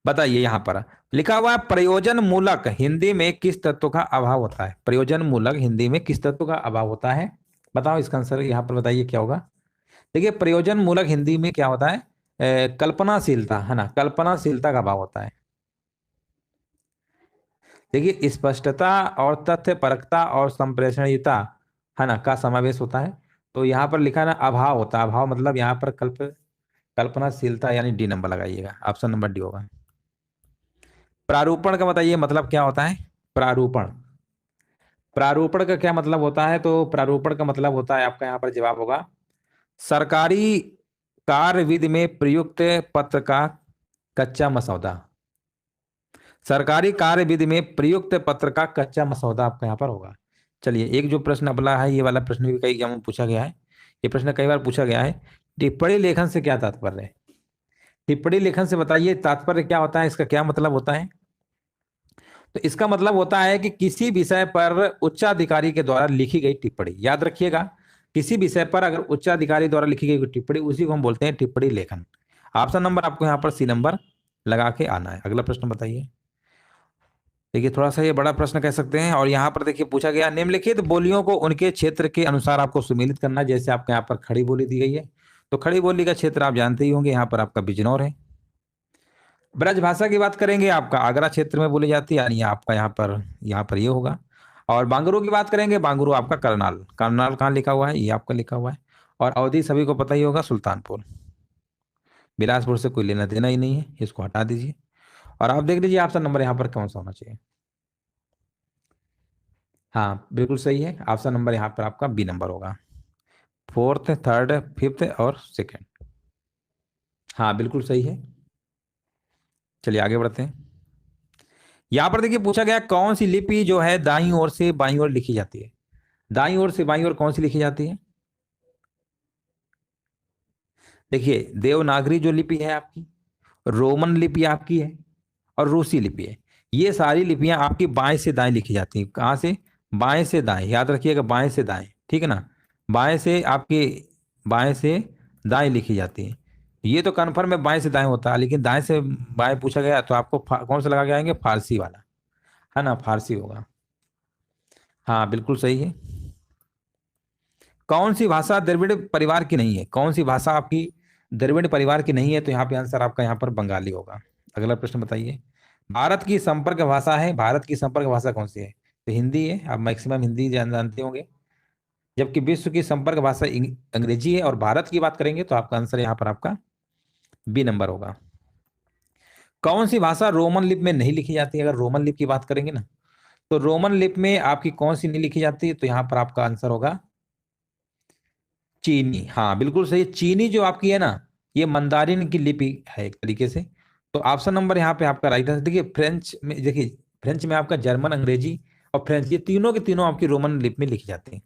बताइए यहाँ पर लिखा हुआ है, प्रयोजन मूलक हिंदी में किस तत्व का अभाव होता है? प्रयोजन मूलक हिंदी में किस तत्व का अभाव होता है? बताओ इसका आंसर यहाँ पर बताइए क्या होगा। देखिए प्रयोजन मूलक हिंदी में क्या होता है? कल्पनाशीलता, है ना, कल्पनाशीलता का अभाव होता है। देखिए स्पष्टता और तथ्य परकता और संप्रेषणीयता, है ना, का समावेश होता है। तो यहाँ पर लिखा है ना अभाव होता है, अभाव मतलब यहाँ पर कल्पनाशीलता, यानी डी नंबर लगाइएगा, ऑप्शन नंबर डी होगा। प्रारूपण का बताइए मतलब क्या होता है? प्रारूपण, प्रारूपण का क्या मतलब होता है? तो प्रारूपण का मतलब होता है आपका, यहाँ पर जवाब होगा सरकारी कार्यविधि में प्रयुक्त पत्र का कच्चा मसौदा। सरकारी कार्यविधि में प्रयुक्त पत्र का कच्चा मसौदा आपका यहाँ पर होगा। चलिए, एक जो प्रश्न अगला है, ये वाला प्रश्न भी कई एग्जाम में पूछा गया है, ये प्रश्न कई बार पूछा गया है। टिप्पणी लेखन से क्या तात्पर्य है? टिप्पणी लेखन से बताइए तात्पर्य क्या होता है, इसका क्या मतलब होता है? तो इसका मतलब होता है कि किसी विषय पर उच्चाधिकारी के द्वारा लिखी गई टिप्पणी, याद रखिएगा, किसी विषय पर अगर उच्चाधिकारी द्वारा लिखी गई टिप्पणी, उसी को हम बोलते हैं टिप्पणी लेखन। ऑप्शन नंबर आपको यहाँ पर सी नंबर लगा के आना है। अगला प्रश्न बताइए। देखिए, थोड़ा सा ये बड़ा प्रश्न कह सकते हैं, और यहाँ पर देखिए पूछा गया, निम्नलिखित बोलियों को उनके क्षेत्र के अनुसार आपको सुमेलित करना है। जैसे आपके यहाँ पर खड़ी बोली दी गई है, तो खड़ी बोली का क्षेत्र आप जानते ही होंगे, यहाँ पर आपका बिजनौर है। ब्रज भाषा की बात करेंगे, आपका आगरा क्षेत्र में बोली जाती है, यानी आपका यहाँ पर ये होगा। और बांगरू की बात करेंगे, बांगरू आपका करनाल, करनाल कहाँ लिखा हुआ है, ये आपका लिखा हुआ है। और अवधि सभी को पता ही होगा, सुल्तानपुर। बिलासपुर से कोई लेना देना ही नहीं है, इसको हटा दीजिए। और आप देख लीजिए ऑप्शन नंबर यहाँ पर कौन सा होना चाहिए। हाँ, बिल्कुल सही है, ऑप्शन नंबर यहाँ पर आपका बी नंबर होगा। फोर्थ, थर्ड, फिफ्थ और सेकंड। हाँ, बिल्कुल सही है। चलिए आगे बढ़ते हैं। यहाँ पर देखिए पूछा गया, कौन सी लिपि जो है दाईं ओर से बाईं ओर लिखी जाती है? दाईं ओर से बाईं ओर कौन सी लिखी जाती है? देखिए, देवनागरी जो लिपि है आपकी, रोमन लिपि आपकी है, और रूसी लिपि है। ये सारी लिपियां आपकी बाएं से दाएं लिखी जाती हैं। कहाँ से? बाएं से दाएं, याद रखिएगा, बाएं से दाएं, ठीक है ना। बाएं से आपकी, बाएं से दाएं लिखी जाती है। ये तो कन्फर्म है बाएं से दाएं होता है, लेकिन दाएं से बाएं पूछा गया तो आपको कौन सा लगा के आएंगे? फारसी वाला, है ना, फारसी होगा। हाँ, बिल्कुल सही है। कौन सी भाषा द्रविड़ परिवार की नहीं है? कौन सी भाषा आपकी द्रविड़ परिवार की नहीं है? तो यहाँ पे आंसर आपका यहाँ पर बंगाली होगा। अगला प्रश्न बताइए। भारत की संपर्क भाषा है, भारत की संपर्क भाषा कौन सी है? तो हिंदी है, आप मैक्सिमम हिंदी जानते होंगे। जबकि विश्व की संपर्क भाषा अंग्रेजी है। और भारत की बात करेंगे तो आपका आंसर यहाँ पर आपका बी नंबर होगा। कौन सी भाषा रोमन लिपि में नहीं लिखी जाती है? अगर रोमन लिपि की बात करेंगे ना, तो रोमन लिपि में आपकी कौन सी नहीं लिखी जाती है? तो यहाँ पर आपका आंसर होगा चीनी। हाँ, बिल्कुल सही। चीनी जो आपकी है ना, ये मंदारिन की लिपि है एक तरीके से। तो ऑप्शन नंबर यहाँ पे आपका राइट है। देखिए फ्रेंच में, देखिए फ्रेंच में आपका जर्मन, अंग्रेजी और फ्रेंच, ये तीनों के तीनों आपकी रोमन लिपि में लिखी जाती हैं।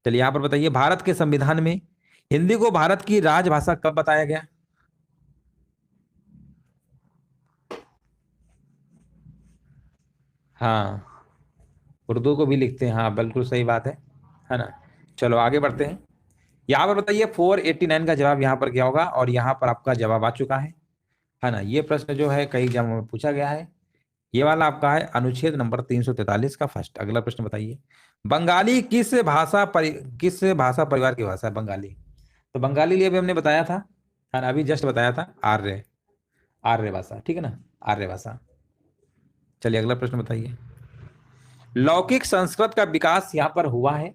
चलिए यहाँ पर बताइए, भारत के संविधान में हिंदी को भारत की राजभाषा कब बताया गया? हाँ, उर्दू को भी लिखते हैं, हाँ बिल्कुल सही बात है ना। चलो आगे बढ़ते हैं। यहाँ पर बताइए 489 का जवाब यहाँ पर क्या होगा? और यहाँ पर आपका जवाब आ चुका है ना। ये प्रश्न जो है कई एग्जामों में पूछा गया है। ये वाला आपका है अनुच्छेद नंबर 343 का फर्स्ट। अगला प्रश्न बताइए, बंगाली किस भाषा परिवार की भाषा है बंगाली? तो बंगाली लिए भी हमने बताया था, है ना, अभी जस्ट बताया था, आर्य, आर्य भाषा, ठीक है ना, आर्य भाषा। चलिए अगला प्रश्न बताइए। लौकिक संस्कृत का विकास यहाँ पर हुआ है।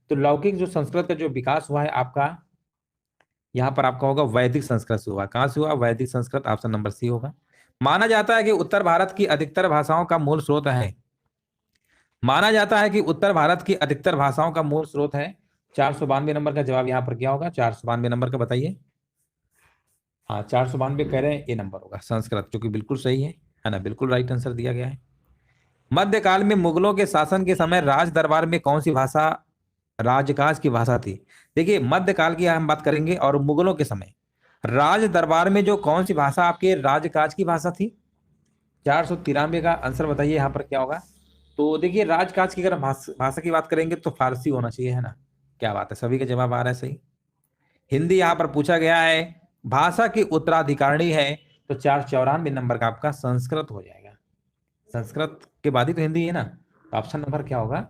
तो लौकिक जो संस्कृत का जो विकास हुआ है आपका, यहाँ पर आपका होगा वैदिक संस्कृत से हुआ। कहाँ से हुआ? वैदिक संस्कृत, ऑप्शन नंबर सी होगा। माना जाता है कि उत्तर भारत की अधिकतर भाषाओं का मूल स्रोत है, माना जाता है कि उत्तर भारत की अधिकतर भाषाओं का मूल स्रोत है। 492 नंबर का जवाब यहाँ पर क्या होगा? 492 नंबर का बताइए। हाँ, 492 कह रहे हैं, ये नंबर होगा संस्कृत, जो कि बिल्कुल सही है ना, बिल्कुल राइट आंसर दिया गया है। मध्यकाल में मुगलों के शासन के समय राज दरबार में कौन सी भाषा राजकाज की भाषा थी? देखिए, मध्यकाल की हम बात करेंगे, और मुगलों के समय राज दरबार में जो कौन सी भाषा आपके राजकाज की भाषा थी? 493 का आंसर बताइए यहाँ पर क्या होगा? तो देखिए, राजकाज की अगर भाषा की बात करेंगे तो फारसी होना चाहिए, है ना। क्या बात है, सभी का जवाब आ रहा है सही। हिंदी यहाँ पर पूछा गया है, भाषा की उत्तराधिकारी है, तो 494 नंबर का आपका संस्कृत हो जाएगा। संस्कृत के बाद ही तो हिंदी है ना, तो ऑप्शन नंबर क्या होगा?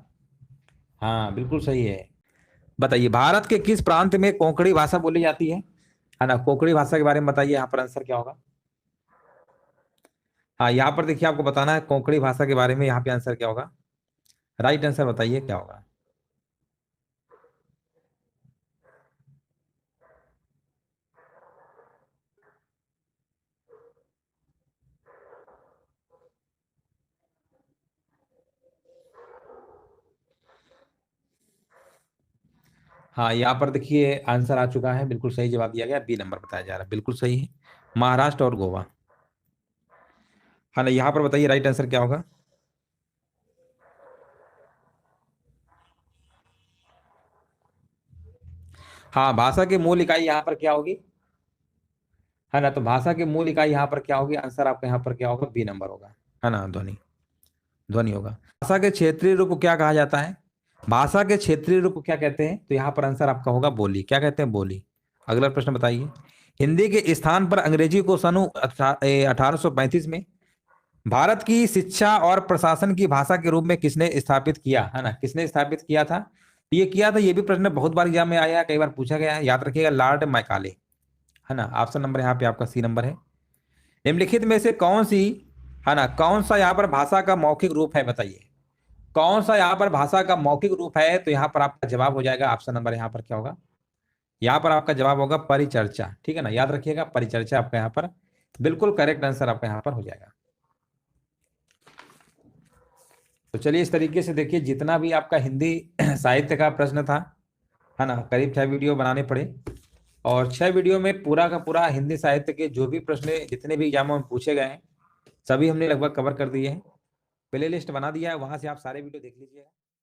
हाँ, बिल्कुल सही है। बताइए, भारत के किस प्रांत में कोंकणी भाषा बोली जाती है ना, कोंकणी भाषा के बारे में बताइए, यहाँ पर आंसर क्या होगा? हाँ, यहाँ पर देखिए आपको बताना है कोंकणी भाषा के बारे में, यहाँ पे आंसर क्या होगा? राइट आंसर बताइए क्या होगा? हाँ, यहाँ पर देखिए आंसर आ चुका है, बिल्कुल सही जवाब दिया गया, बी नंबर बताया जा रहा है, बिल्कुल सही है, महाराष्ट्र और गोवा। हाँ ना, यहाँ पर बताइए राइट आंसर क्या होगा? हाँ, भाषा की मूल इकाई यहाँ पर क्या होगी, है ना। तो भाषा की मूल इकाई यहाँ पर क्या होगी, आंसर आपका यहाँ पर क्या होगा, बी नंबर होगा, है ना, ध्वनि। ध्वनि होगा। भाषा के क्षेत्रीय रूप को क्या कहा जाता है, भाषा के क्षेत्रीय रूप को क्या कहते हैं, तो यहाँ पर आंसर आपका होगा बोली। क्या कहते हैं, बोली। अगला प्रश्न बताइए। हिंदी के स्थान पर अंग्रेजी को सन 1835 में भारत की शिक्षा और प्रशासन की भाषा के रूप में किसने स्थापित किया, है ना, किसने स्थापित किया था। तो ये किया था, ये भी प्रश्न बहुत बार एग्जाम में आया है, कई बार पूछा गया है, याद रखिएगा, लॉर्ड मैकाले, है ना। ऑप्शन नंबर यहाँ पे आपका सी नंबर है। निम्नलिखित में से कौन सी, है ना, कौन सा यहाँ पर भाषा का मौखिक रूप है, बताइए। कौन सा यहाँ पर भाषा का मौखिक रूप है, तो यहाँ पर आपका जवाब हो जाएगा, ऑप्शन नंबर यहाँ पर क्या होगा, यहाँ पर आपका जवाब होगा परिचर्चा। ठीक है ना, याद रखिएगा, परिचर्चा आपका यहाँ पर बिल्कुल करेक्ट आंसर आपका यहाँ पर हो जाएगा। तो चलिए, इस तरीके से देखिए, जितना भी आपका हिंदी साहित्य का प्रश्न था, है ना, करीब 6 वीडियो बनाने पड़े, और 6 वीडियो में पूरा का पूरा हिंदी साहित्य के जो भी प्रश्न जितने भी एग्जामों में पूछे गए हैं, सभी हमने लगभग कवर कर दिए हैं। प्ले लिस्ट बना दिया है, वहां से आप सारे वीडियो देख लीजिएगा।